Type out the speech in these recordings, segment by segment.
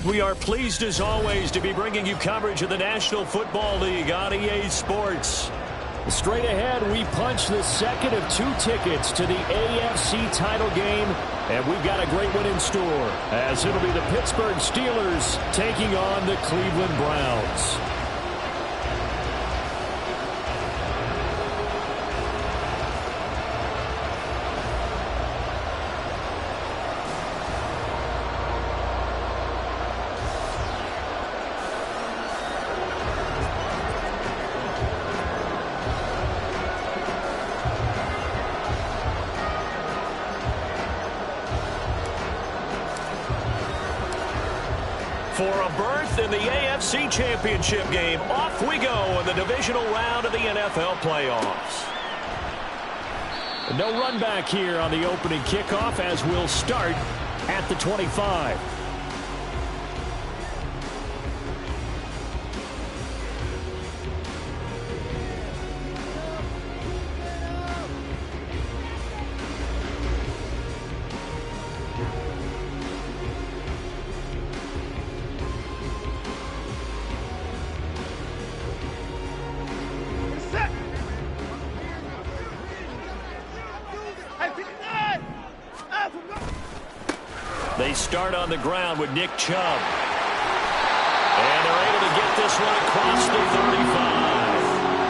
We are pleased as always to be bringing you coverage of the National Football League on EA Sports. Straight ahead, we punch the second of 2 tickets to the AFC title game, and we've got a great one in store, as it'll be the Pittsburgh Steelers taking on the Cleveland Browns. For a berth in the AFC Championship game, off we go in the divisional round of the NFL playoffs. No run back here on the opening kickoff as we'll start at the 25. They start on the ground with Nick Chubb. And they're able to get this one across the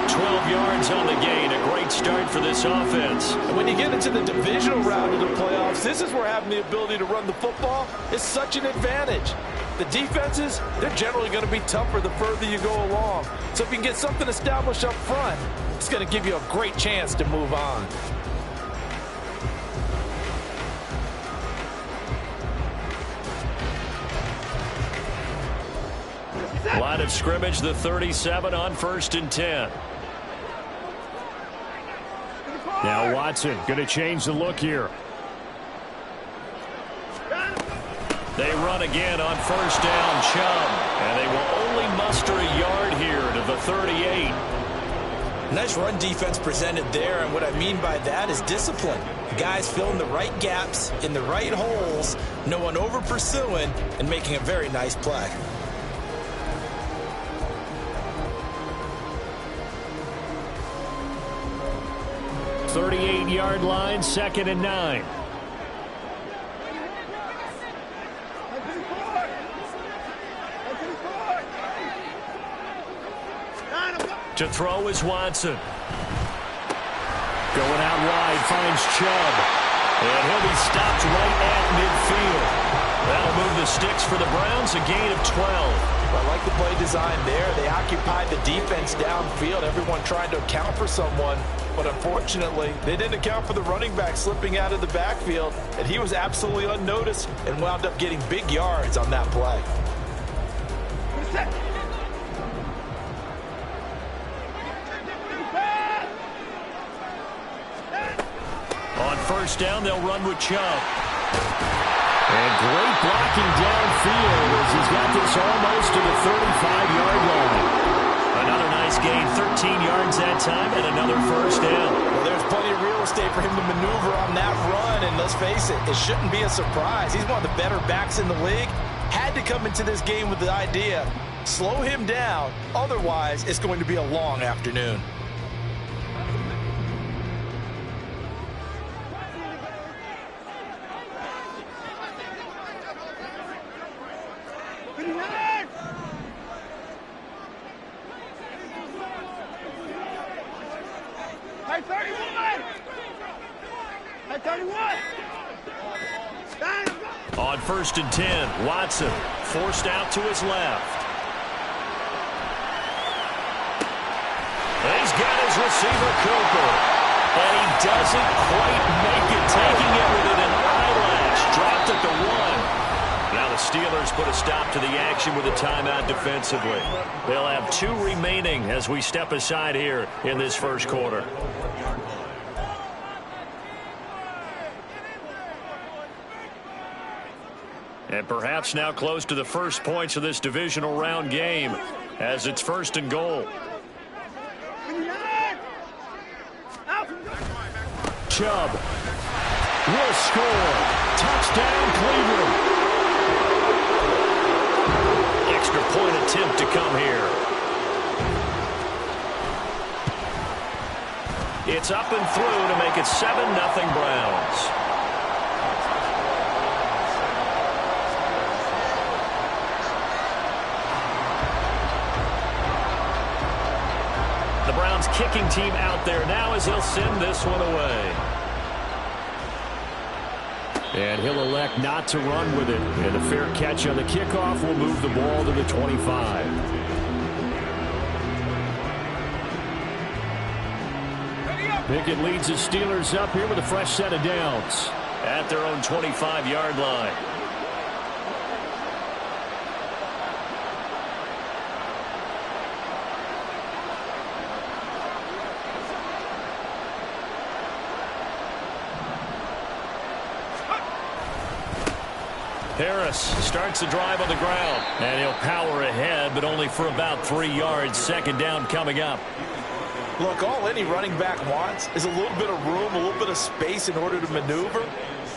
35. 12 yards on the gain. A great start for this offense. And when you get into the divisional round of the playoffs, this is where having the ability to run the football is such an advantage. The defenses, they're generally going to be tougher the further you go along. So if you can get something established up front, it's going to give you a great chance to move on. Line of scrimmage, the 37 on 1st and 10. Now Watson going to change the look here. They run again on 1st down, Chubb. And they will only muster a yard here to the 38. Nice run defense presented there, and what I mean by that is discipline. Guys filling the right gaps in the right holes, no one over pursuing, and making a very nice play. 38-yard line, 2nd and 9. To throw is Watson. Going out wide, finds Chubb. And he'll be stopped right at midfield. That'll move the sticks for the Browns, a gain of 12. I like the play design there. They occupied the defense downfield, everyone trying to account for someone. But unfortunately, they didn't account for the running back slipping out of the backfield, and he was absolutely unnoticed and wound up getting big yards on that play. On 1st down, they'll run with Chubb. And great blocking downfield as he's got this almost to the 35-yard line. Another nice gain, 13 yards that time, and another 1st down. Well, there's plenty of real estate for him to maneuver on that run, and let's face it, it shouldn't be a surprise. He's one of the better backs in the league. had to come into this game with the idea, slow him down, otherwise it's going to be a long afternoon. On 1st and 10, Watson forced out to his left. He's got his receiver, Cooper. And he doesn't quite make it, taking it within an eyelash. Dropped at the 1. Now the Steelers put a stop to the action with a timeout defensively. They'll have 2 remaining as we step aside here in this first quarter. And perhaps now close to the first points of this divisional round game as it's 1st and goal. Chubb will score. Touchdown, Cleveland. Extra point attempt to come here. It's up and through to make it 7-0 Browns. The Browns kicking team out there now as he'll send this one away. And he'll elect not to run with it. And a fair catch on the kickoff will move the ball to the 25. Pickett leads the Steelers up here with a fresh set of downs at their own 25-yard line. Harris starts the drive on the ground, and he'll power ahead, but only for about 3 yards. 2nd down coming up. Look, all any running back wants is a little bit of room, a little bit of space in order to maneuver,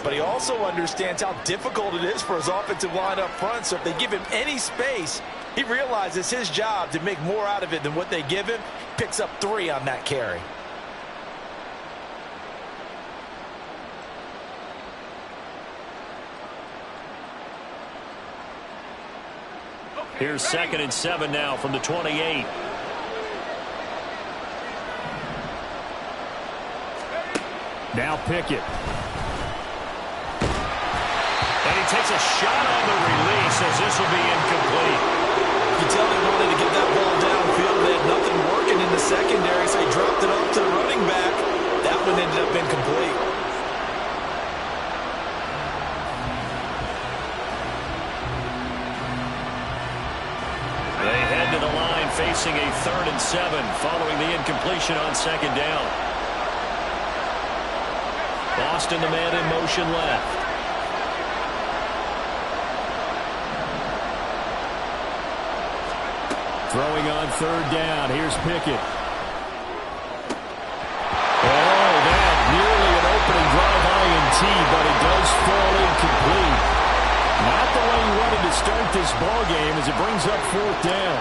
but he also understands how difficult it is for his offensive line up front, so if they give him any space, he realizes his job to make more out of it than what they give him. Picks up 3 on that carry. Here's 2nd and 7 now from the 28. Now Pickett. And he takes a shot on the release as this will be incomplete. You can tell they wanted to get that ball downfield. They had nothing working in the secondary, so he dropped it off to the running back. That one ended up incomplete. Facing a 3rd and 7 following the incompletion on 2nd down. Boston, the man in motion left. Throwing on 3rd down. Here's Pickett. Oh, that nearly an opening drive INT, but it does fall incomplete. Not the way he wanted to start this ball game as it brings up 4th down.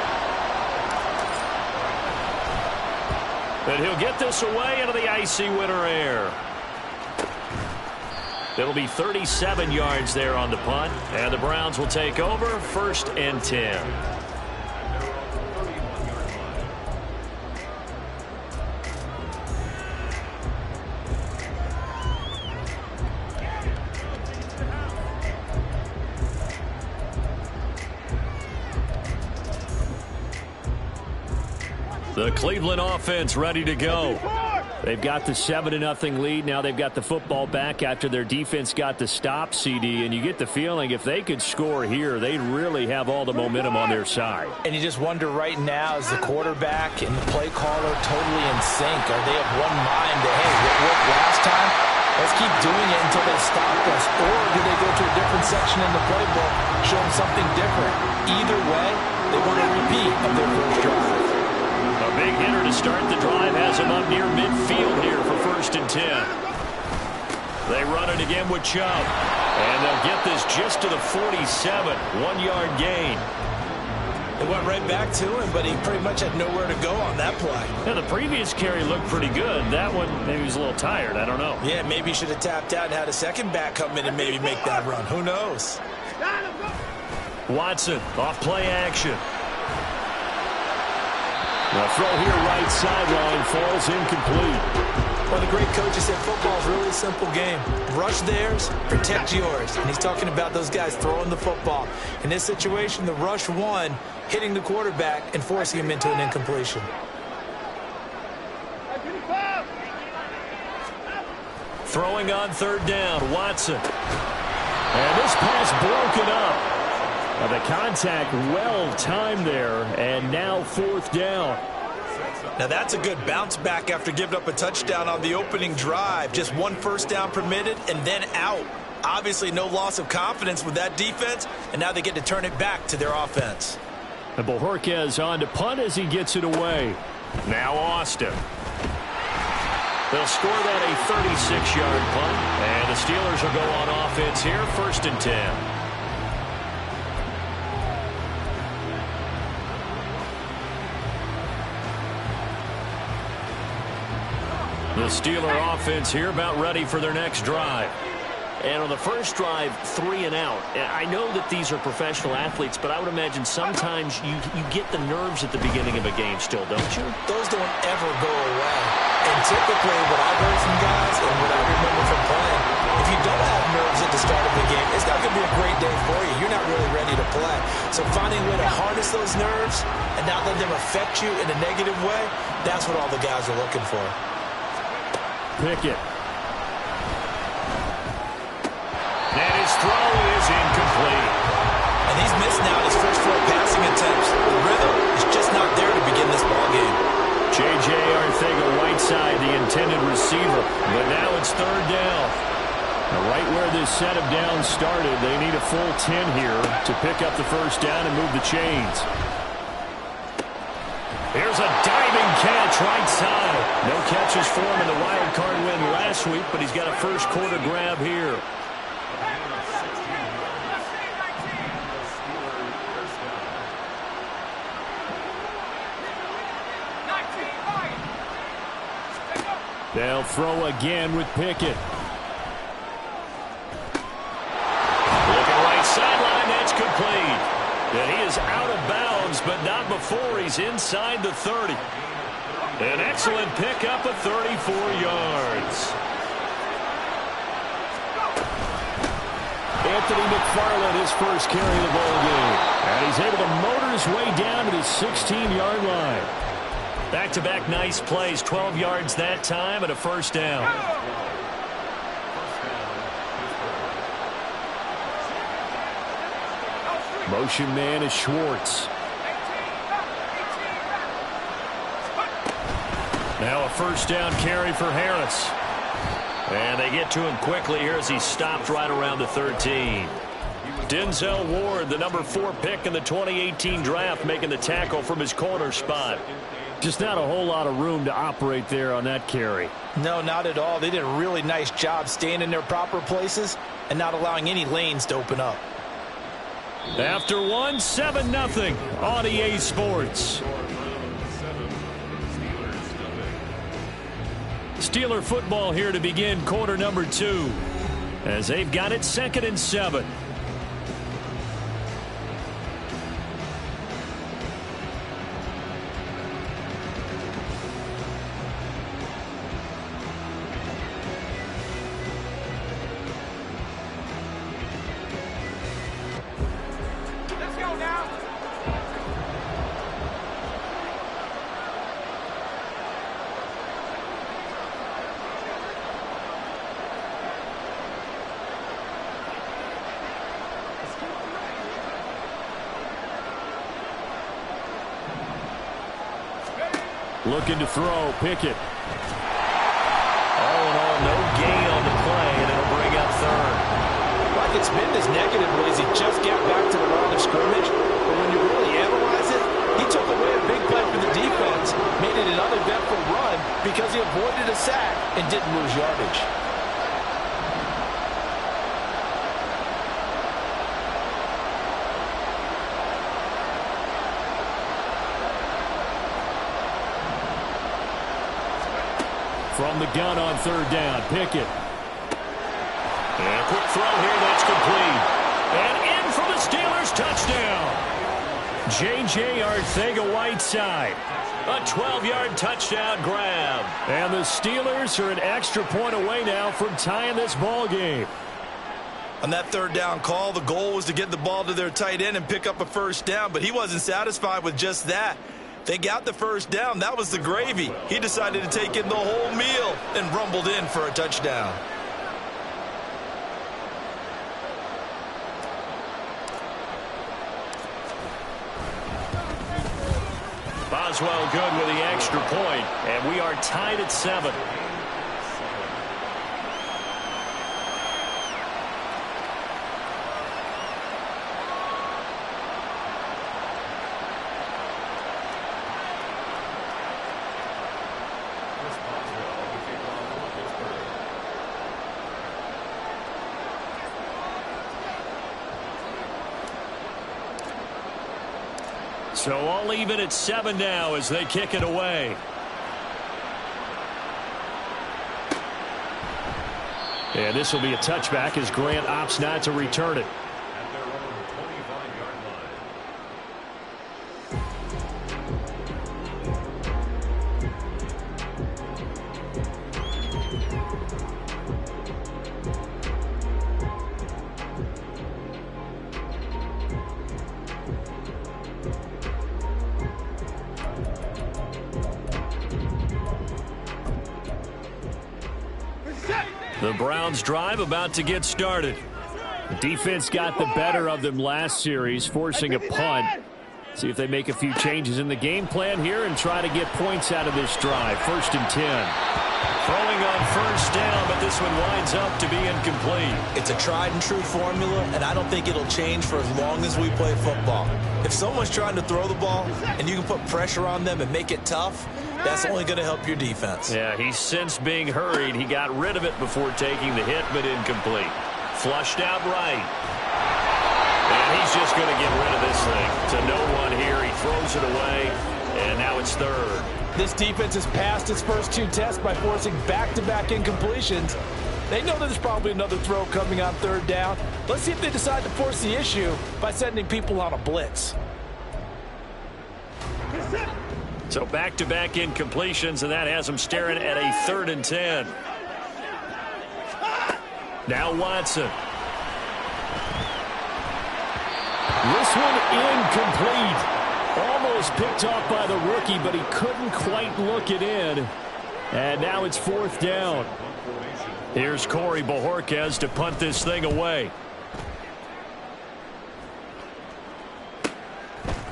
But he'll get this away into the icy winter air. It'll be 37 yards there on the punt, and the Browns will take over 1st and 10. The Cleveland offense ready to go. They've got the 7-0 lead. Now they've got the football back after their defense got the stop, CD. And you get the feeling if they could score here, they'd really have all the momentum on their side. And you just wonder right now, is the quarterback and the play caller totally in sync? Are they of one mind that, hey, what worked last time? Let's keep doing it until they stop us. Or do they go to a different section in the playbook, show them something different? Either way, they want a repeat of their first drive. A big hitter to start the drive has him up near midfield here for 1st and 10. They run it again with Chubb. And they'll get this just to the 47. 1-yard gain. It went right back to him, but he pretty much had nowhere to go on that play. Yeah, the previous carry looked pretty good. That one, maybe he was a little tired. I don't know. Yeah, maybe he should have tapped out and had a second back come in and maybe make that run. Who knows? Watson off play action. The throw here right sideline falls incomplete. Well, the great coach said football is really a simple game. Rush theirs, protect yours. And he's talking about those guys throwing the football. In this situation, the rush won, hitting the quarterback and forcing him into an incompletion. Throwing on third down, Watson. And this pass broken up. The contact well timed there, and now fourth down. Now that's a good bounce back after giving up a touchdown on the opening drive. Just one first down permitted and then out. Obviously no loss of confidence with that defense, and now they get to turn it back to their offense. And Bojorquez on to punt as he gets it away. Now Austin. They'll score that a 36-yard punt, and the Steelers will go on offense here, 1st and 10. The Steeler offense here about ready for their next drive. And on the first drive, 3 and out. I know that these are professional athletes, but I would imagine sometimes you get the nerves at the beginning of a game still, don't you? Those don't ever go away. And typically what I've heard from guys and what I remember from playing, if you don't have nerves at the start of the game, it's not going to be a great day for you. You're not really ready to play. So finding a way to harness those nerves and not let them affect you in a negative way, that's what all the guys are looking for. Pickett. And his throw is incomplete. And he's missed now his first 4 passing attempts. The rhythm is just not there to begin this ballgame. J.J. Arcega-Whiteside, the intended receiver. But now it's third down. Now right where this set of downs started, they need a full 10 here to pick up the first down and move the chains. Here's a diving catch right side. No catches for him in the wild card win last week, but he's got a first quarter grab here. They'll throw again with Pickett. Looking right sideline, that's complete. And he is out of bounds, but not before he's inside the 30. An excellent pickup of 34 yards. Anthony McFarland, his first carry of the ball game. And he's able to motor his way down to the 16-yard line. Back-to-back nice plays, 12 yards that time and a first down. Motion man is Schwartz. Now a first down carry for Harris. And they get to him quickly here as he stopped right around the 13. Denzel Ward, the number 4 pick in the 2018 draft, making the tackle from his corner spot. Just not a whole lot of room to operate there on that carry. No, not at all. They did a really nice job staying in their proper places and not allowing any lanes to open up. After 7-0 on EA Sports. Steeler football here to begin quarter number 2 as they've got it 2nd and 7. Looking to throw, Pickett. All in all, no gain on the play, and it'll bring up third. Like it's been this negatively as he just got back to the line of scrimmage. But when you really analyze it, he took away a big play for the defense, made it an uneventful run because he avoided a sack and didn't lose yardage. from the gun on third down. Pickett. And a quick throw here. That's complete. And in for the Steelers. Touchdown. J.J. Arcega-Whiteside. A 12-yard touchdown grab. And the Steelers are an extra point away now from tying this ball game. On that third down call, the goal was to get the ball to their tight end and pick up a first down, but he wasn't satisfied with just that. They got the first down. That was the gravy. He decided to take in the whole meal and rumbled in for a touchdown. Boswell good with the extra point, and we are tied at 7. So all even at 7 now as they kick it away. And this will be a touchback as Grant opts not to return it. The Browns drive about to get started. The defense got the better of them last series, forcing a punt. See if they make a few changes in the game plan here and try to get points out of this drive. 1st and 10. Throwing on first down, but this one winds up to be incomplete. It's a tried and true formula, and I don't think it'll change for as long as we play football. If someone's trying to throw the ball and you can put pressure on them and make it tough, that's only going to help your defense. Yeah, he's since being hurried. He got rid of it before taking the hit, but incomplete. Flushed out right. And he's just going to get rid of this thing. To no one here. He throws it away, and now it's 3rd. This defense has passed its first 2 tests by forcing back-to-back incompletions. They know there's probably another throw coming on 3rd down. Let's see if they decide to force the issue by sending people on a blitz. So back-to-back incompletions, and that has them staring at a 3rd and 10. Now Watson. This one incomplete. Almost picked off by the rookie, but he couldn't quite look it in. And now it's 4th down. Here's Corey Bojorquez to punt this thing away.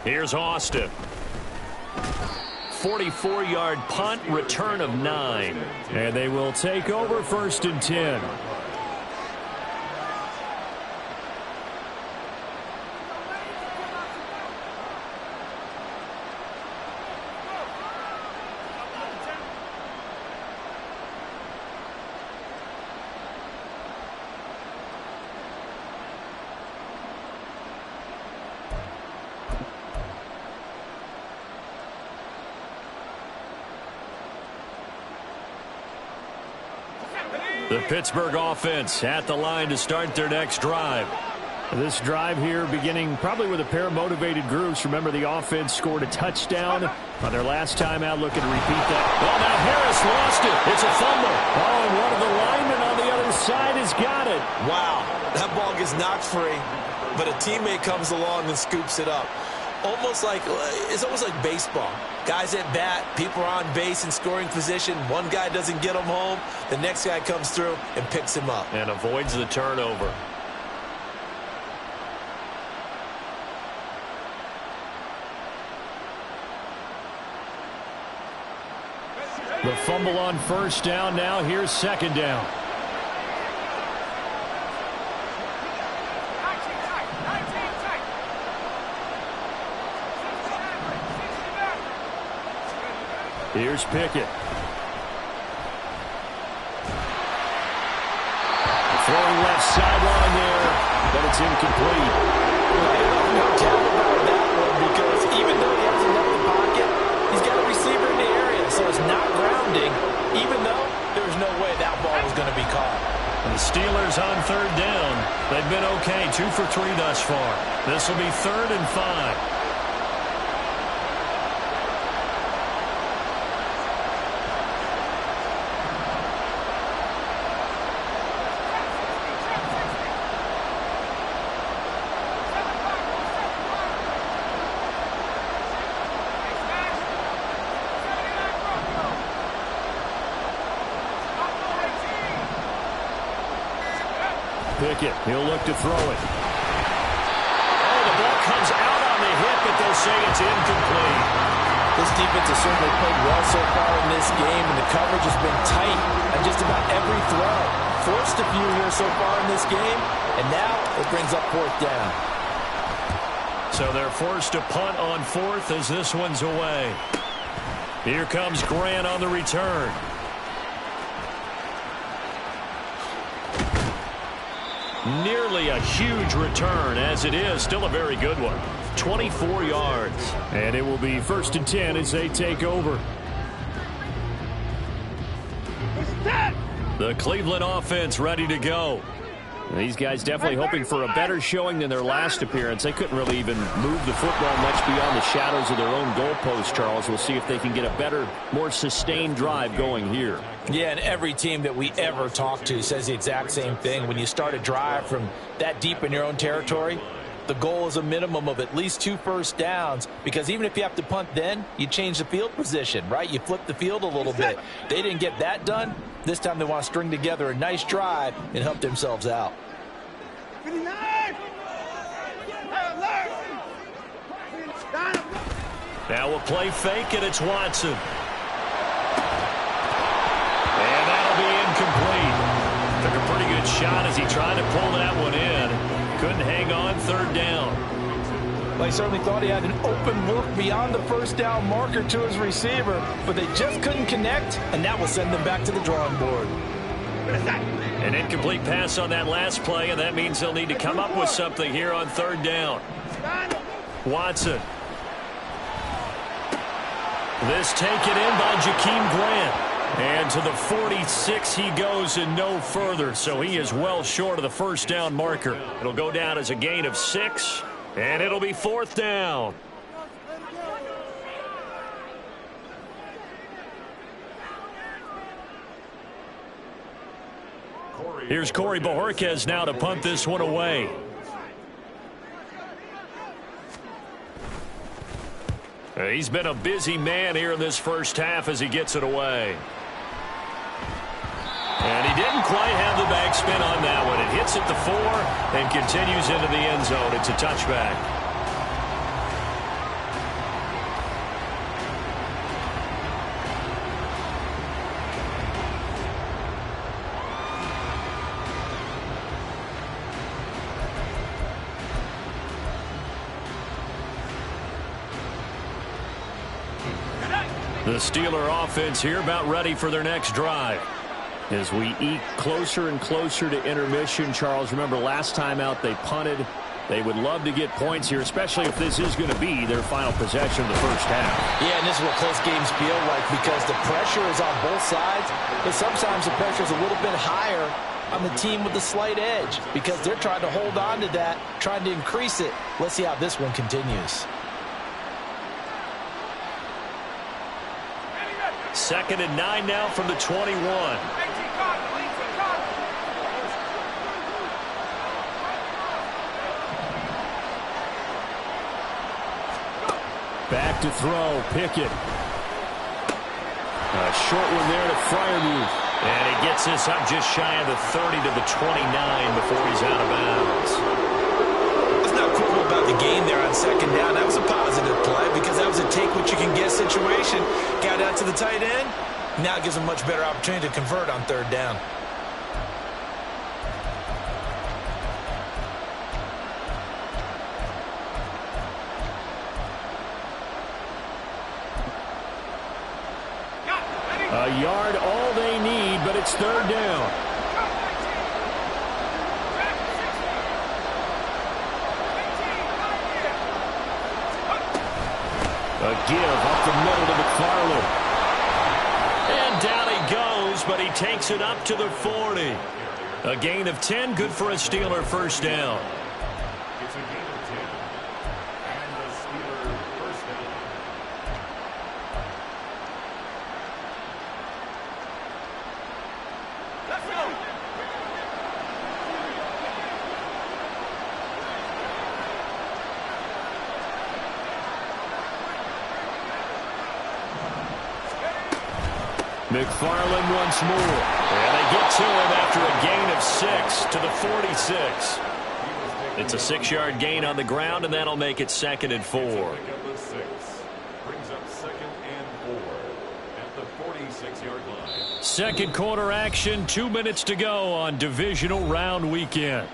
Here's Austin. 44-yard punt, return of 9. And they will take over 1st and 10. The Pittsburgh offense at the line to start their next drive. This drive here beginning probably with a pair of motivated groups. Remember, the offense scored a touchdown on their last time out. Looking to repeat that. Well, now Harris lost it. It's a fumble. Oh, and one of the linemen on the other side has got it. Wow, that ball gets knocked free, but a teammate comes along and scoops it up. It's almost like baseball. Guys at bat, people are on base in scoring position. One guy doesn't get him home. The next guy comes through and picks him up. And avoids the turnover. The fumble on first down now. Here's 2nd down. Here's Pickett. Throwing left sideline there, but it's incomplete. No doubt about that one, because even though he hasn't left the pocket, he's got a receiver in the area, so it's not grounding, even though there to be caught. The Steelers on third down. They've been okay, 2 for 3 thus far. This will be 3rd and 5. Pickett, he'll look to throw it. Oh, the ball comes out on the hit, but they'll say it's incomplete. This defense has certainly played well so far in this game, and the coverage has been tight on just about every throw. Forced a few here so far in this game, and now it brings up 4th down. So they're forced to punt on 4th as this one's away. Here comes Grant on the return. Nearly a huge return, as it is still a very good one. 24 yards. And it will be 1st and 10 as they take over. The Cleveland offense ready to go. These guys definitely hoping for a better showing than their last appearance. They couldn't really even move the football much beyond the shadows of their own goalpost, Charles. We'll see if they can get a better, more sustained drive going here. Yeah, and every team that we ever talk to says the exact same thing. When you start a drive from that deep in your own territory, the goal is a minimum of at least 2 first downs, because even if you have to punt then, you change the field position, right? You flip the field a little bit. They didn't get that done. This time they want to string together a nice drive and help themselves out. Now we'll play fake, and it's Watson. And that'll be incomplete. Took a pretty good shot as he tried to pull that one in. Couldn't hang on 3rd down. Well, he certainly thought he had an open look beyond the 1st down marker to his receiver, but they just couldn't connect, and that will send them back to the drawing board. An incomplete pass on that last play, and that means they'll need to come up with something here on 3rd down. Watson. This taken in by Jakeem Grant. And to the 46 he goes and no further, so he is well short of the 1st down marker. It'll go down as a gain of 6, and it'll be 4th down. Here's Corey Bojorquez now to punt this one away. He's been a busy man here in this 1st half as he gets it away. And he didn't quite have the backspin on that one. It hits at the 4 and continues into the end zone. It's a touchback. The Steeler offense here about ready for their next drive. As we eke closer and closer to intermission, Charles, remember last time out they punted. They would love to get points here, especially if this is going to be their final possession of the 1st half. Yeah, and this is what close games feel like, because the pressure is on both sides, but sometimes the pressure is a little bit higher on the team with the slight edge, because they're trying to hold on to that, trying to increase it. Let's see how this one continues. 2nd and 9 now from the 21. Back to throw, Pickett. A short one there to Freiermuth. And he gets this up just shy of the 30 to the 29 before he's out of bounds. What's not cool about the game there on 2nd down, that was a positive play because that was a take-what-you-can-get situation. Got out to the tight end. Now it gives him a much better opportunity to convert on 3rd down. A yard all they need, but it's 3rd down. A give up the middle to McFarland. And down he goes lose, but he takes it up to the 40. A gain of 10, good for a Steeler first down. It's a gain of 10, and the Steeler first down. Let's go! McFarland once more. And they get to him after a gain of 6 to the 46. It's a 6-yard gain on the ground, and that'll make it 2nd and 4. Brings up 2nd and 4 at the 46-yard line. Second quarter action, 2 minutes to go on divisional round weekend.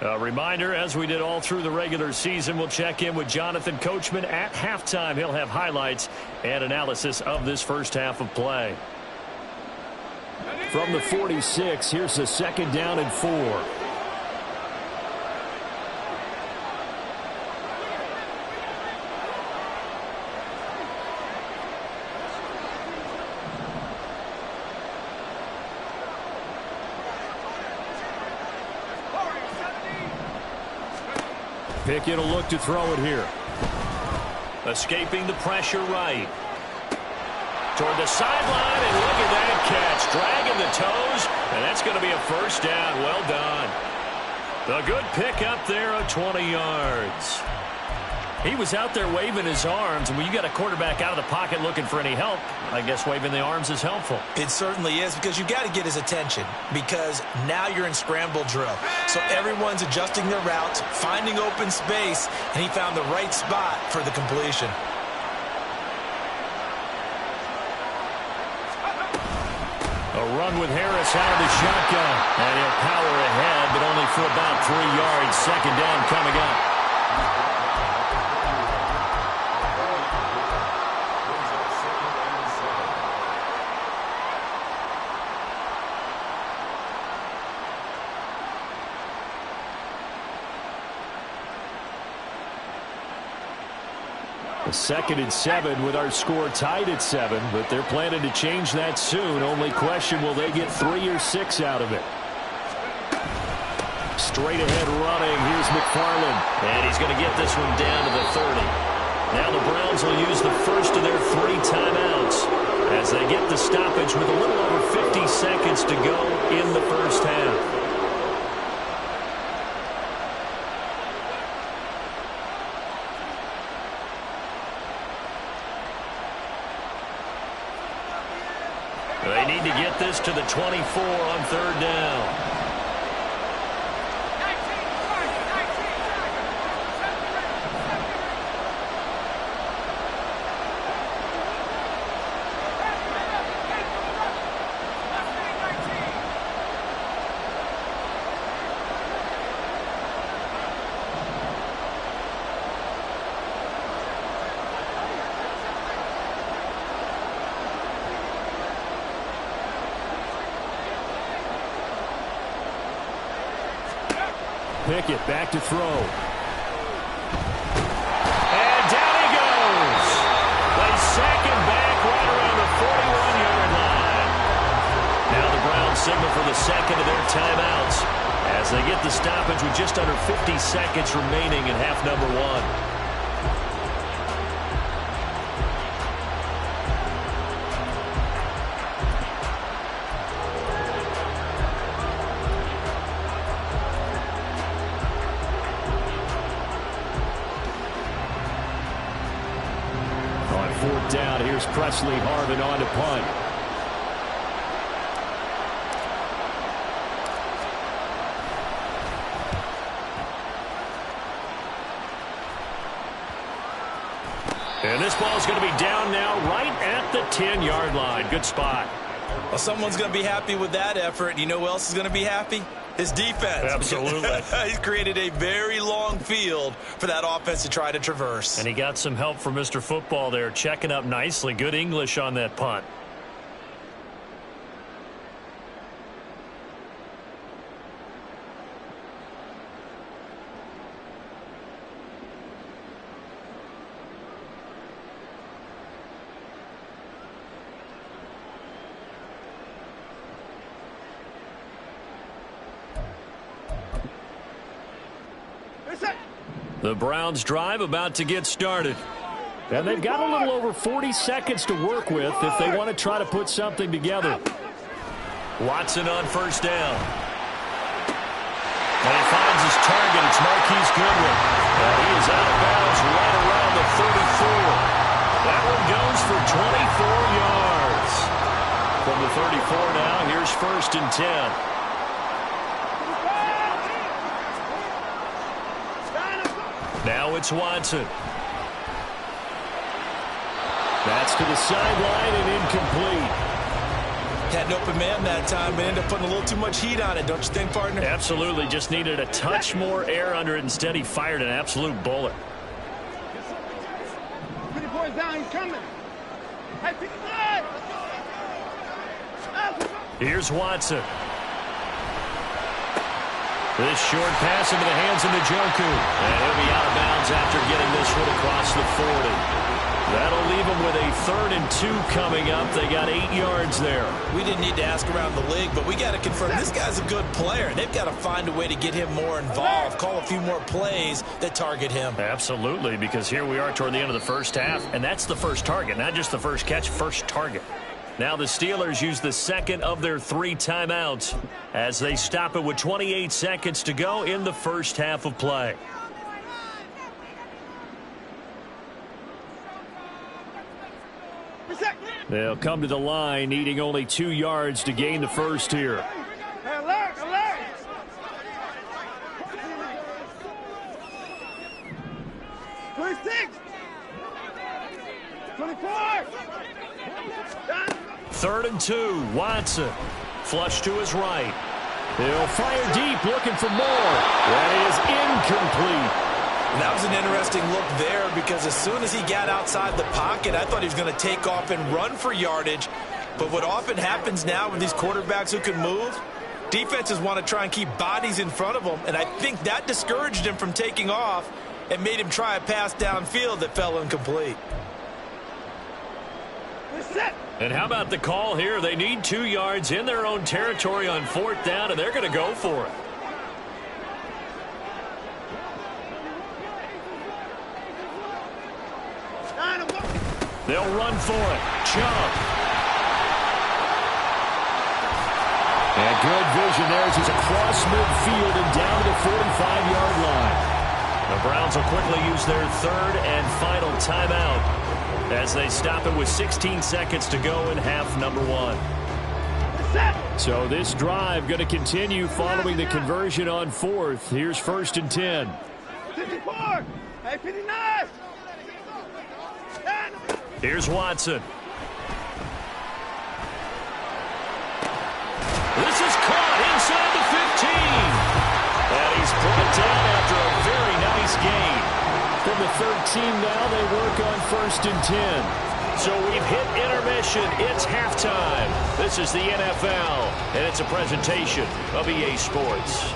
A reminder, as we did all through the regular season, we'll check in with Jonathan Coachman at halftime. He'll have highlights and analysis of this first half of play. From the 46, here's the 2nd down and 4. Pickett will look to throw it here. Escaping the pressure right. Toward the sideline, and look at that catch. Dragging the toes, and that's going to be a first down. Well done. A good pick up there of 20 yards. He was out there waving his arms, and when you got a quarterback out of the pocket looking for any help, I guess waving the arms is helpful. It certainly is, because you've got to get his attention, because now you're in scramble drill. So everyone's adjusting their routes, finding open space, and he found the right spot for the completion. A run with Harris out of the shotgun, and he'll power ahead, but only for about 3 yards. 2nd down coming up. A 2nd and 7 with our score tied at 7, but they're planning to change that soon. Only question, will they get 3 or 6 out of it? Straight ahead running. Here's McFarland. And he's going to get this one down to the 30. Now the Browns will use the first of their 3 timeouts as they get the stoppage with a little over 50 seconds to go in the first half. They need to get this to the 24 on 3rd down. Pickett back to throw. And down he goes. They sack him back right around the 41-yard line. Now the Browns signal for the 2nd of their timeouts as they get the stoppage with just under 50 seconds remaining in half number 1. Down. Here's Presley Harvin on to punt. And this ball is going to be down now right at the 10-yard line. Good spot. Well, someone's going to be happy with that effort. You know who else is going to be happy? His defense. Absolutely. He's created a very long field for that offense to try to traverse. And he got some help from Mr. Football there, checking up nicely. Good English on that punt. The Browns drive about to get started. And they've got a little over 40 seconds to work with if they want to try to put something together. Watson on first down. And he finds his target. It's Marquise Goodwin. And he is out of bounds right around the 34. That one goes for 24 yards. From the 34 now, here's 1st and 10. Now it's Watson. That's to the sideline and incomplete. Had an open man that time, but ended up putting a little too much heat on it, don't you think, partner? Absolutely. Just needed a touch more air under it. Instead, he fired an absolute bullet. 24 down, he's coming. Here's Watson. This short pass into the hands of Njoku. And he'll be out of bounds after getting this one across the 40. That'll leave them with a 3rd and 2 coming up. They got 8 yards there. We didn't need to ask around the league, but we got to confirm this guy's a good player. They've got to find a way to get him more involved, call a few more plays that target him. Absolutely, because here we are toward the end of the first half, and that's the first target, not just the first catch, first target. Now the Steelers use the second of their 3 timeouts as they stop it with 28 seconds to go in the first half of play. They'll come to the line, needing only 2 yards to gain the first here. Alert, alert. 26. 24. 3rd and 2, Watson. Flush to his right. He'll fire deep, looking for more. That is incomplete. And that was an interesting look there because as soon as he got outside the pocket, I thought he was going to take off and run for yardage. But what often happens now with these quarterbacks who can move, defenses want to try and keep bodies in front of them. And I think that discouraged him from taking off and made him try a pass downfield that fell incomplete. And how about the call here? They need 2 yards in their own territory on 4th down, and they're going to go for it. They'll run for it. Chubb. And good vision there as he's across midfield and down to the 45-yard line. The Browns will quickly use their 3rd and final timeout as they stop it with 16 seconds to go in half number 1. So this drive going to continue following the conversion on 4th. Here's 1st and 10. 54. 59. Here's Watson. This is caught inside the 15. And he's brought down after a very nice gain. From the 13 now, they work on 1st and 10. So we've hit intermission. It's halftime. This is the NFL, and it's a presentation of EA Sports.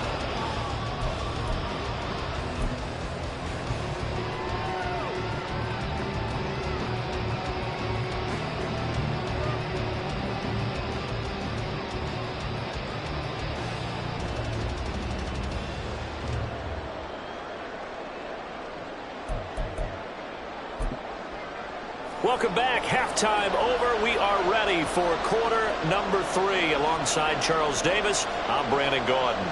Welcome back. Halftime over. We are ready for quarter number 3. Alongside Charles Davis, I'm Brandon Gaudin.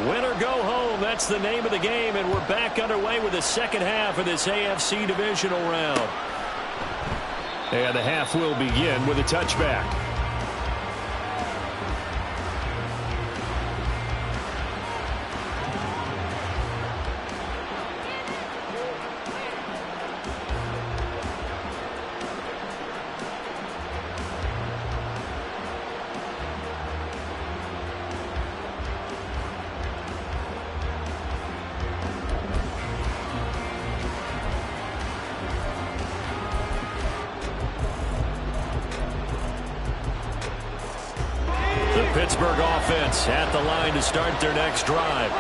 Win or go home, that's the name of the game, and we're back underway with the second half of this AFC divisional round. And the half will begin with a touchback. Pittsburgh offense at the line to start their next drive.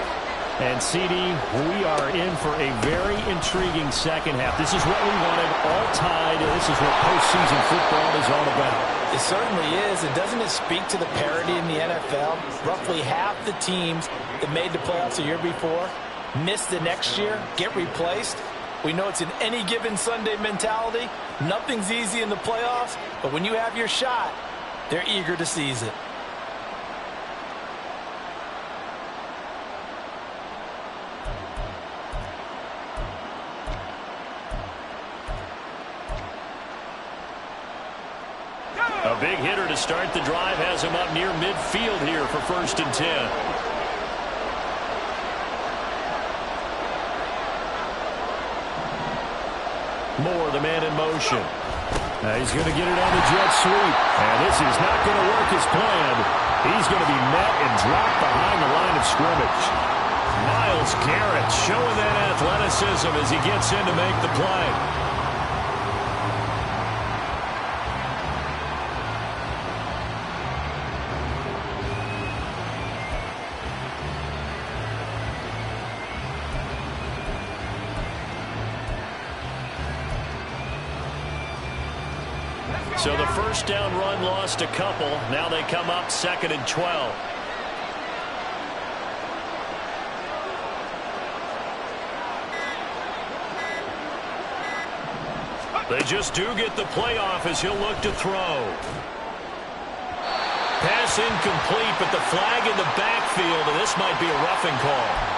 And, CD, we are in for a very intriguing second half. This is what we wanted, all tied. This is what postseason football is all about. It certainly is. And doesn't it speak to the parity in the NFL? Roughly half the teams that made the playoffs the year before miss the next year, get replaced. We know it's an any given Sunday mentality. Nothing's easy in the playoffs, but when you have your shot, they're eager to seize it. A big hitter to start the drive has him up near midfield here for 1st and 10. Moore, the man in motion. He's going to get it on the jet sweep. And this is not going to work as planned. He's going to be met and dropped behind the line of scrimmage. Myles Garrett showing that athleticism as he gets in to make the play. So the first down run lost a couple. Now they come up 2nd and 12. They just do get the playoff as he'll look to throw. Pass incomplete, but the flag in the backfield, and this might be a roughing call.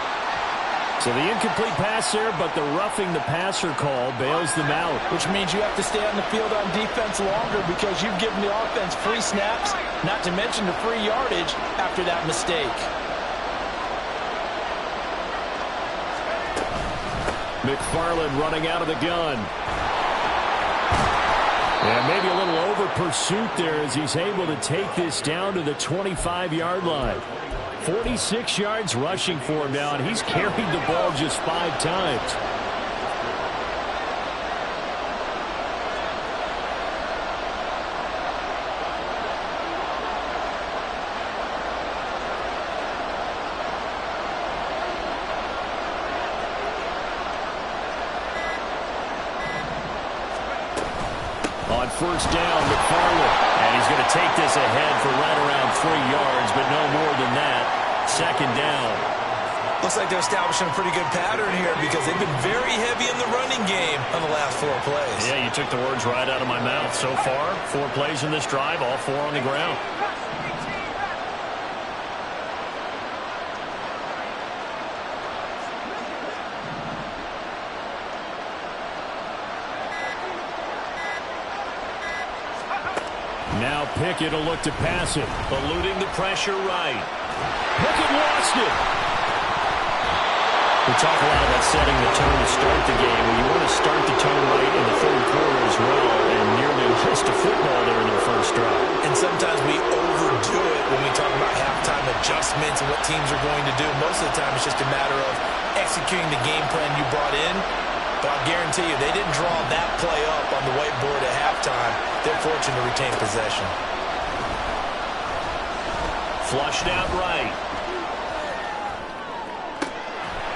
So the incomplete pass there, but the roughing the passer call bails them out. Which means you have to stay on the field on defense longer because you've given the offense free snaps, not to mention the free yardage after that mistake. McFarland running out of the gun. Yeah, maybe a little over pursuit there as he's able to take this down to the 25-yard line. 46 yards rushing for him now, and he's carried the ball just 5 times. On 1st down, McFarland. And he's going to take this ahead for right around 3 yards, but no more than that. 2nd down. Looks like they're establishing a pretty good pattern here because they've been very heavy in the running game on the last 4 plays. Yeah, you took the words right out of my mouth. So far, 4 plays in this drive, all 4 on the ground. Now Pickett will look to pass it. Eluding the pressure right. Pickett lost it. We talk a lot about setting the tone to start the game. Well, you want to start the tone right in the 3rd quarter as well. And nearly lost to football there in their first drive. And sometimes we overdo it when we talk about halftime adjustments and what teams are going to do. Most of the time it's just a matter of executing the game plan you brought in. But I'll guarantee you, they didn't draw that play up on the whiteboard at halftime. They're fortunate to retain possession. Flushed out right.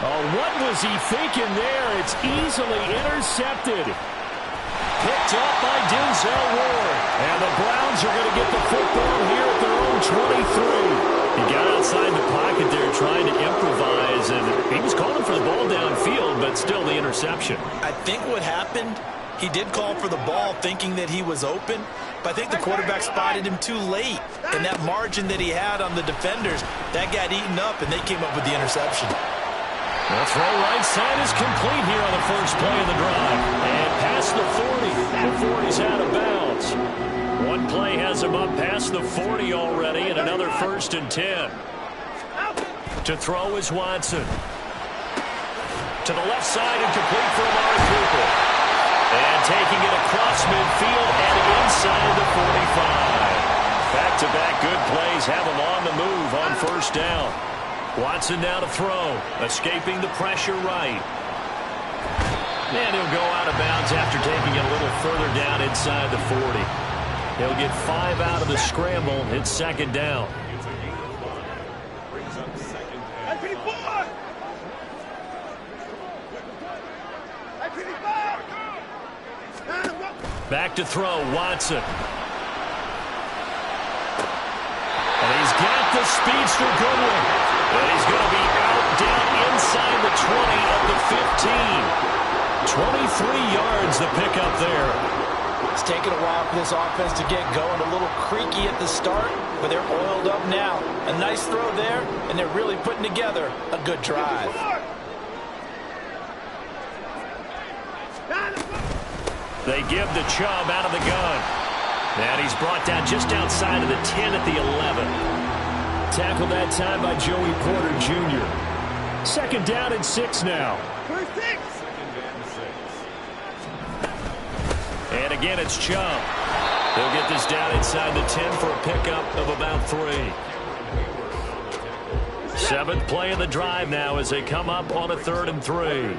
Oh, what was he thinking there? It's easily intercepted. Picked up by Denzel Ward. And the Browns are going to get the football here at their own 23. He got outside the pocket there trying to improvise, and he was calling for the ball downfield, but still the interception. I think what happened, he did call for the ball thinking that he was open, but I think the quarterback spotted him too late. And that margin that he had on the defenders, that got eaten up, and they came up with the interception. The throw right side is complete here on the first play of the drive. And past the 40 before he's out of bounds. One play has him up past the 40 already, and another 1st and 10. To throw is Watson. To the left side and complete for Amari Cooper. And taking it across midfield and inside the 45. Back-to-back good plays have him on the move on 1st down. Watson now to throw. Escaping the pressure right. And he'll go out of bounds after taking it a little further down inside the 40. He'll get 5 out of the scramble. It's 2nd down. Back to throw, Watson. And he's got the speedster Goodwin. And he's going to be out down inside the 20 at the 15. 23 yards the pickup there. It's taken a while for this offense to get going. A little creaky at the start, but they're oiled up now. A nice throw there, and they're really putting together a good drive. They give the Chubb out of the gun. And he's brought down just outside of the 10 at the 11. Tackled that time by Joey Porter Jr. 2nd down and 6 now. And again, it's Chubb. He'll get this down inside the 10 for a pickup of about 3. 7th play of the drive now as they come up on a 3rd and 3.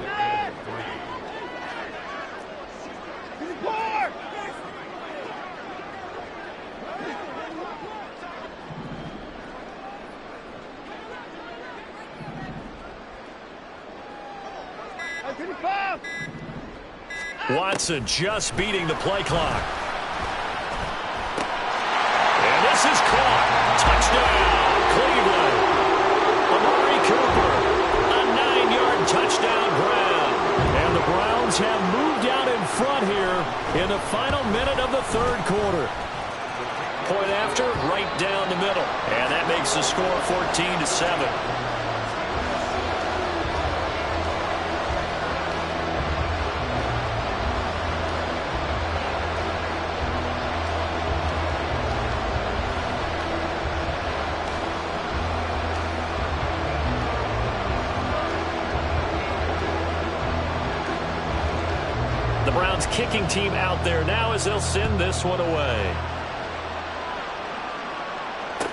Watson just beating the play clock. And this is caught. Touchdown, Cleveland. Amari Cooper, a 9-yard touchdown grab. And the Browns have moved out in front here in the final minute of the 3rd quarter. Point after, right down the middle. And that makes the score 14-7. Browns kicking team out there now as they'll send this one away.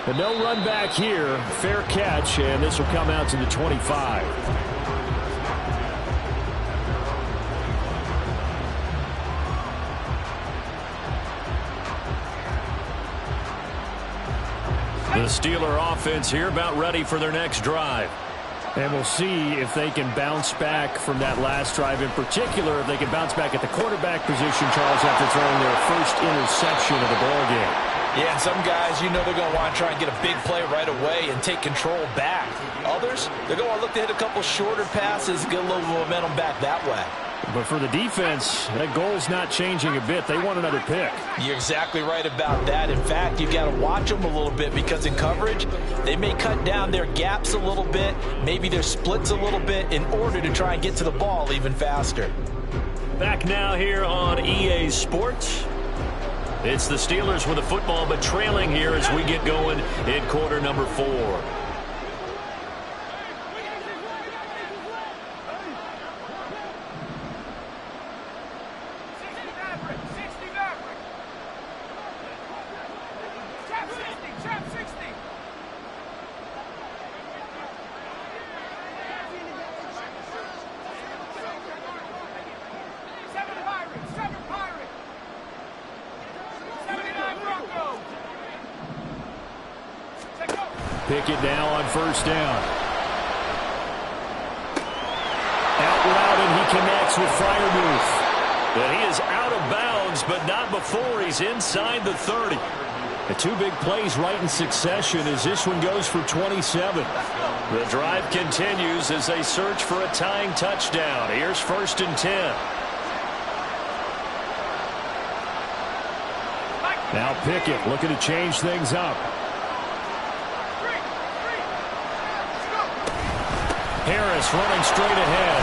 But no run back here. Fair catch, and this will come out to the 25. The Steeler offense here about ready for their next drive. And we'll see if they can bounce back from that last drive, in particular, if they can bounce back at the quarterback position, Charles, after throwing their first interception of the ballgame. Yeah, and some guys, you know they're going to want to try and get a big play right away and take control back. Others, they're going to look to hit a couple shorter passes, get a little momentum back that way. But for the defense, that goal's not changing a bit. They want another pick. You're exactly right about that. In fact, you've got to watch them a little bit because in coverage, they may cut down their gaps a little bit, maybe their splits a little bit in order to try and get to the ball even faster. Back now here on EA Sports. It's the Steelers with the football, but trailing here as we get going in quarter number 4. Pickett now on 1st down. Out route, and he connects with Freiermuth. And he is out of bounds, but not before he's inside the 30. The 2 big plays right in succession as this one goes for 27. The drive continues as they search for a tying touchdown. Here's 1st and 10. Now Pickett looking to change things up. Harris running straight ahead.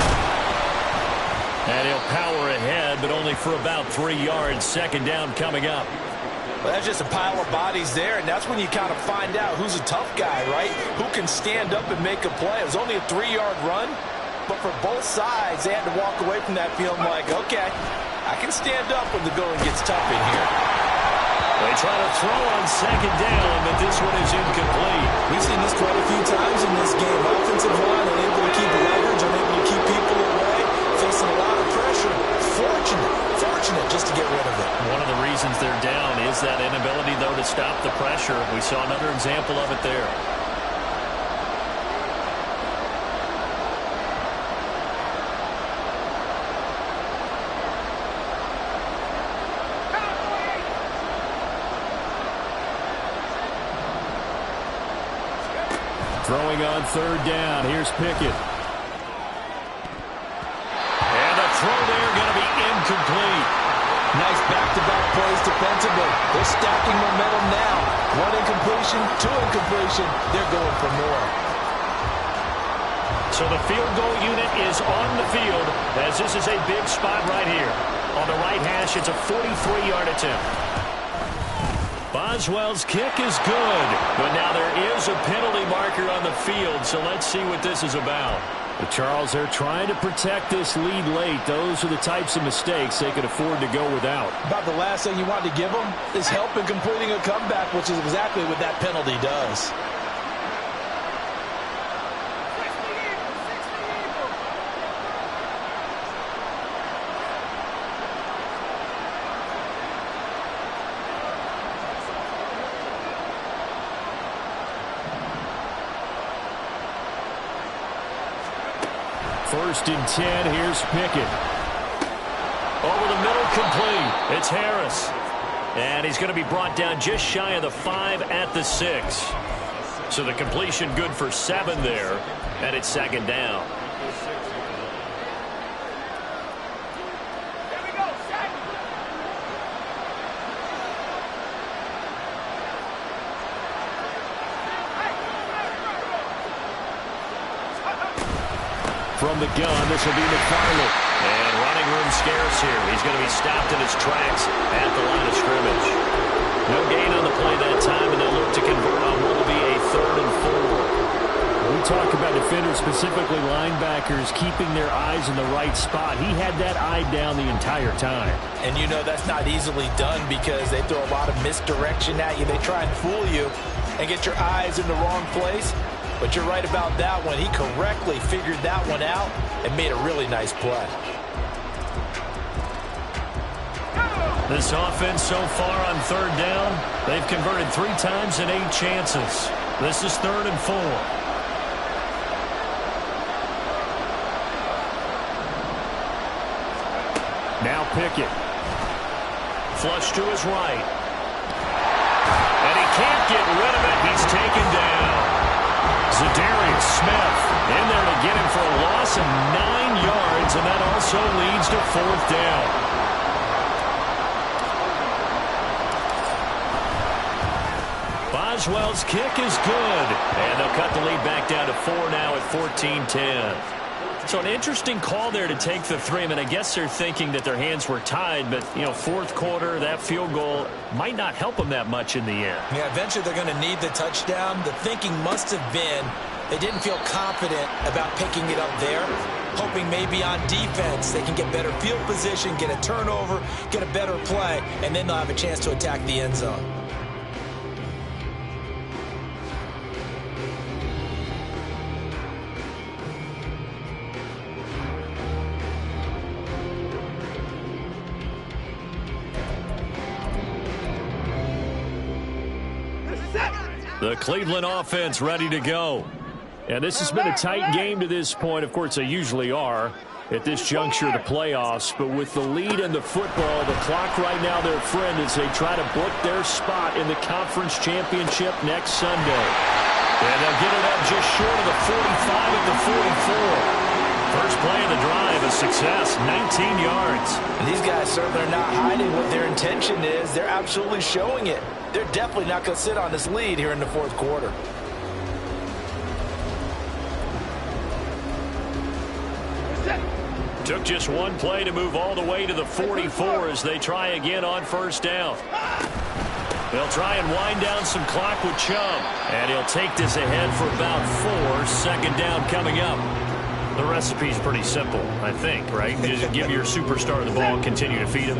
And he'll power ahead, but only for about 3 yards. 2nd down coming up. Well, that's just a pile of bodies there, and that's when you kind of find out who's a tough guy, right? Who can stand up and make a play. It was only a 3-yard run, but for both sides, they had to walk away from that feeling like, okay, I can stand up when the going gets tough in here. They try to throw on 2nd down, but this one is incomplete. We've seen this quite a few times in this game. Offensive line unable to keep leverage, unable to keep people away, facing a lot of pressure. Fortunate just to get rid of it. One of the reasons they're down is that inability, though, to stop the pressure. We saw another example of it there. Throwing on third down. Here's Pickett. And the throw there going to be incomplete. Nice back-to-back plays defensively. They're stacking momentum now. One incompletion, two incompletion. They're going for more. So the field goal unit is on the field as this is a big spot right here. On the right hash, it's a 43-yard attempt. Boswell's kick is good, but now there is a penalty marker on the field, so let's see what this is about. The Charles, they're trying to protect this lead late. Those are the types of mistakes they could afford to go without. About the last thing you want to give them is help in completing a comeback, which is exactly what that penalty does. First and 10, here's Pickett. Over the middle, complete. It's Harris. And he's going to be brought down just shy of the 5 at the 6. So the completion good for 7 there. And it's second down. From the gun, this will be McFarland. And running room scarce here. He's going to be stopped in his tracks at the line of scrimmage. No gain on the play that time, and they'll look to convert on what will be a 3rd and 4. We talk about defenders, specifically linebackers, keeping their eyes in the right spot. He had that eye down the entire time. And you know that's not easily done because they throw a lot of misdirection at you. They try and fool you and get your eyes in the wrong place. But you're right about that one. He correctly figured that one out and made a really nice play. This offense so far on 3rd down, they've converted 3 times in 8 chances. This is 3rd and 4. Now Pickett. Flush to his right. And he can't get rid of it. He's taken down. Zadarius Smith in there to get him for a loss of 9 yards, and that also leads to 4th down. Boswell's kick is good, and they'll cut the lead back down to 4 now at 14-10. So an interesting call there to take the 3. I mean, I guess they're thinking that their hands were tied, but, you know, 4th quarter, that field goal might not help them that much in the end. Yeah, eventually they're going to need the touchdown. The thinking must have been they didn't feel confident about picking it up there, hoping maybe on defense they can get better field position, get a turnover, get a better play, and then they'll have a chance to attack the end zone. The Cleveland offense ready to go. And this has been a tight game to this point. Of course, they usually are at this juncture of the playoffs. But with the lead in the football, the clock right now their friend as they try to book their spot in the conference championship next Sunday. And they'll get it up just short of the 45 at the 44. First play of the drive, a success, 19 yards. And these guys certainly are not hiding what their intention is. They're absolutely showing it. They're definitely not going to sit on this lead here in the 4th quarter. Took just one play to move all the way to the 44 as they try again on 1st down. They'll try and wind down some clock with Chubb. And he'll take this ahead for about 4. 2nd down coming up. The recipe's pretty simple, I think, right? Just give your superstar the ball and continue to feed him.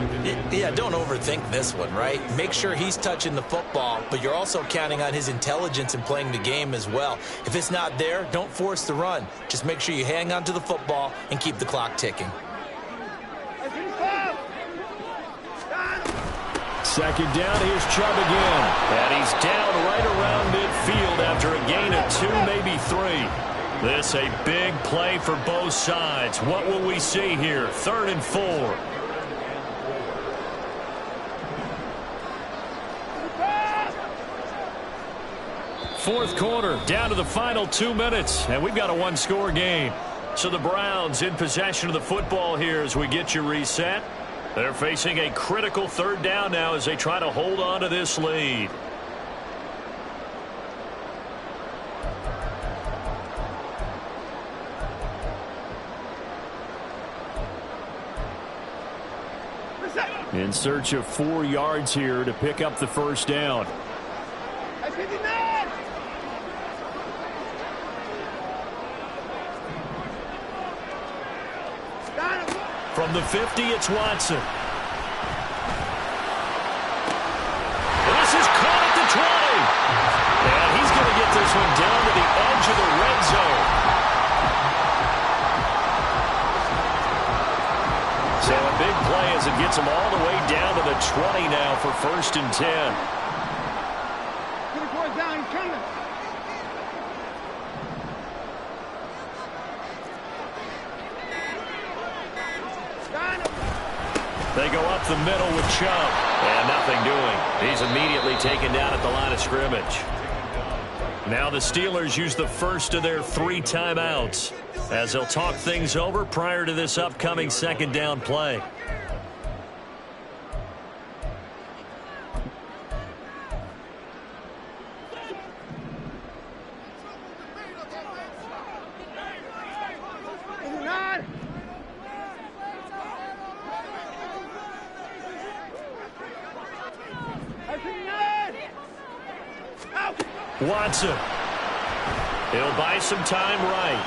Yeah, don't overthink this one, right? Make sure he's touching the football, but you're also counting on his intelligence in playing the game as well. If it's not there, don't force the run. Just make sure you hang on to the football and keep the clock ticking. 2nd down, here's Chubb again. And he's down right around midfield after a gain of 2, maybe 3. This a big play for both sides. What will we see here? 3rd and 4. fourth quarter, down to the final 2 minutes, and we've got a one-score game. So the Browns in possession of the football here as we get you reset. They're facing a critical third down now as they try to hold on to this lead. In search of 4 yards here to pick up the first down. From the 50, it's Watson. This is caught at the 20. And he's going to get this one down to the edge of the red zone. So a big play as it gets him all the way down to the 20 now for 1st and 10. 24 down, he's coming. They go up the middle with Chubb. And nothing doing. He's immediately taken down at the line of scrimmage. Now the Steelers use the first of their 3 timeouts as they'll talk things over prior to this upcoming second down play. Watson. He'll buy some time right.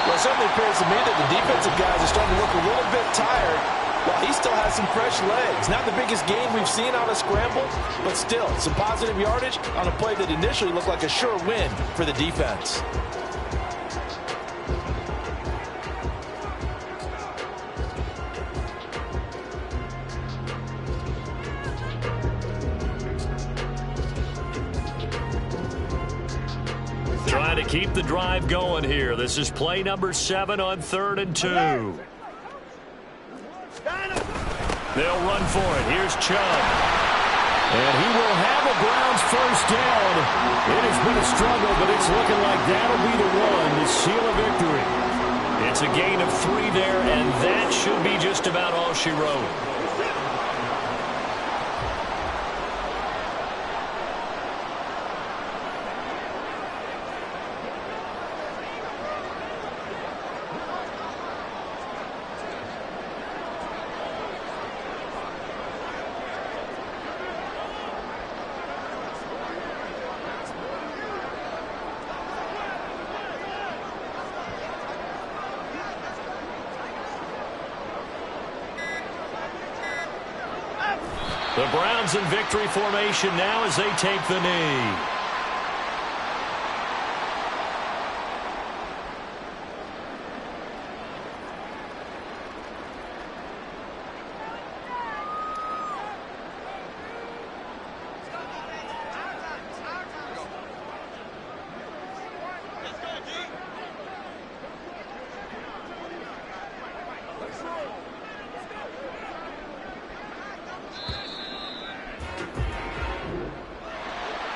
Well, it certainly appears to me that the defensive guys are starting to look a little bit tired while he still has some fresh legs. Not the biggest game we've seen on a scramble, but still some positive yardage on a play that initially looked like a sure win for the defense. Trying to keep the drive going here. This is play number 7 on 3rd and 2. They'll run for it. Here's Chubb. And he will have a Browns first down. It has been a struggle, but it's looking like that'll be the one to seal a victory. It's a gain of 3 there, and that should be just about all she wrote. The Browns in victory formation now as they take the knee.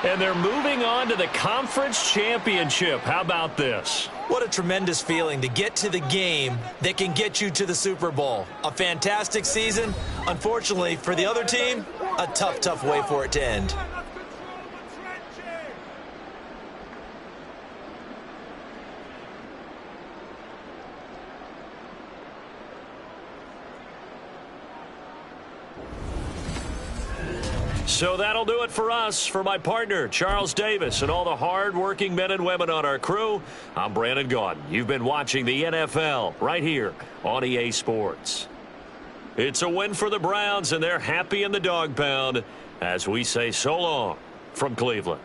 And they're moving on to the conference championship. How about this? What a tremendous feeling to get to the game that can get you to the Super Bowl. A fantastic season. Unfortunately, for the other team, a tough, tough way for it to end. So that'll do it for us. For my partner, Charles Davis, and all the hard-working men and women on our crew, I'm Brandon Gaudin. You've been watching the NFL right here on EA Sports. It's a win for the Browns, and they're happy in the dog pound as we say so long from Cleveland.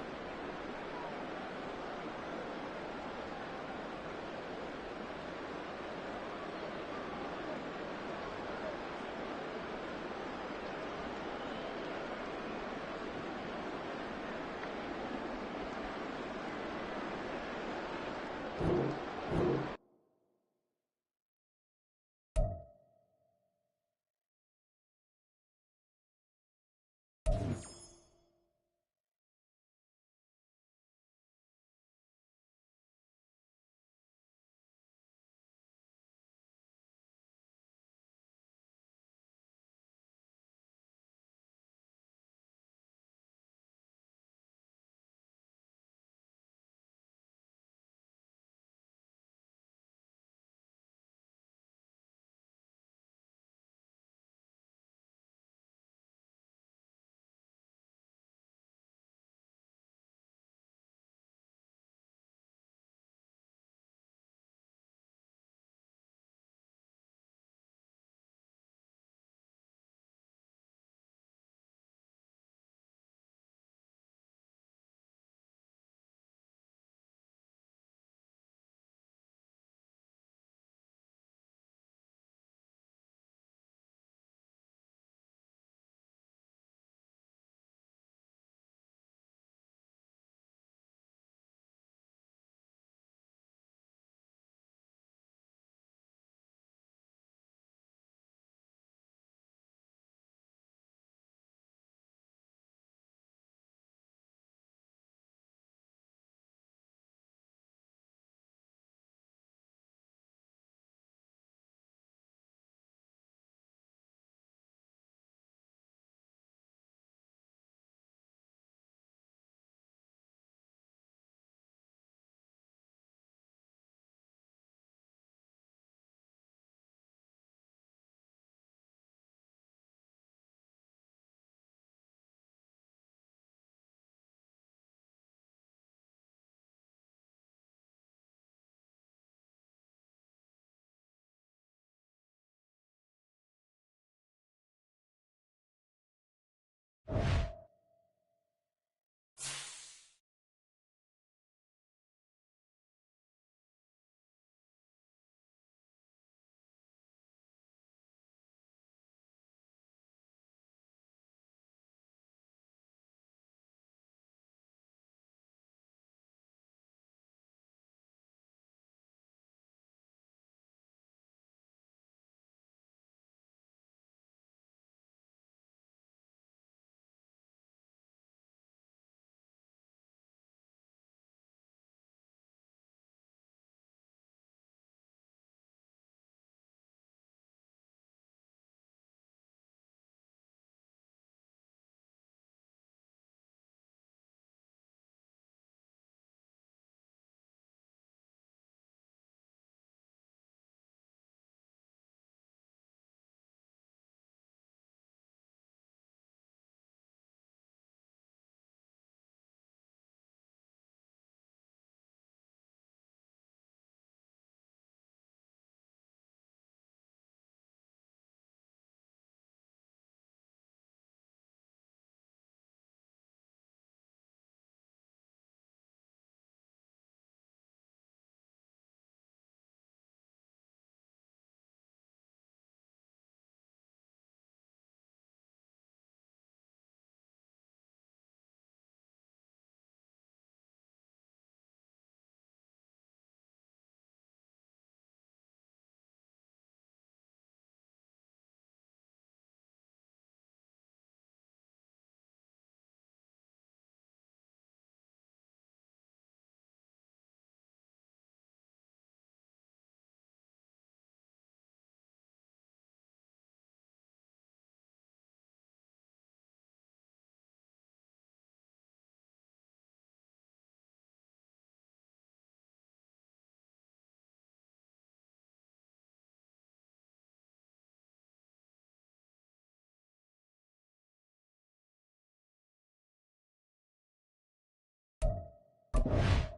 ball.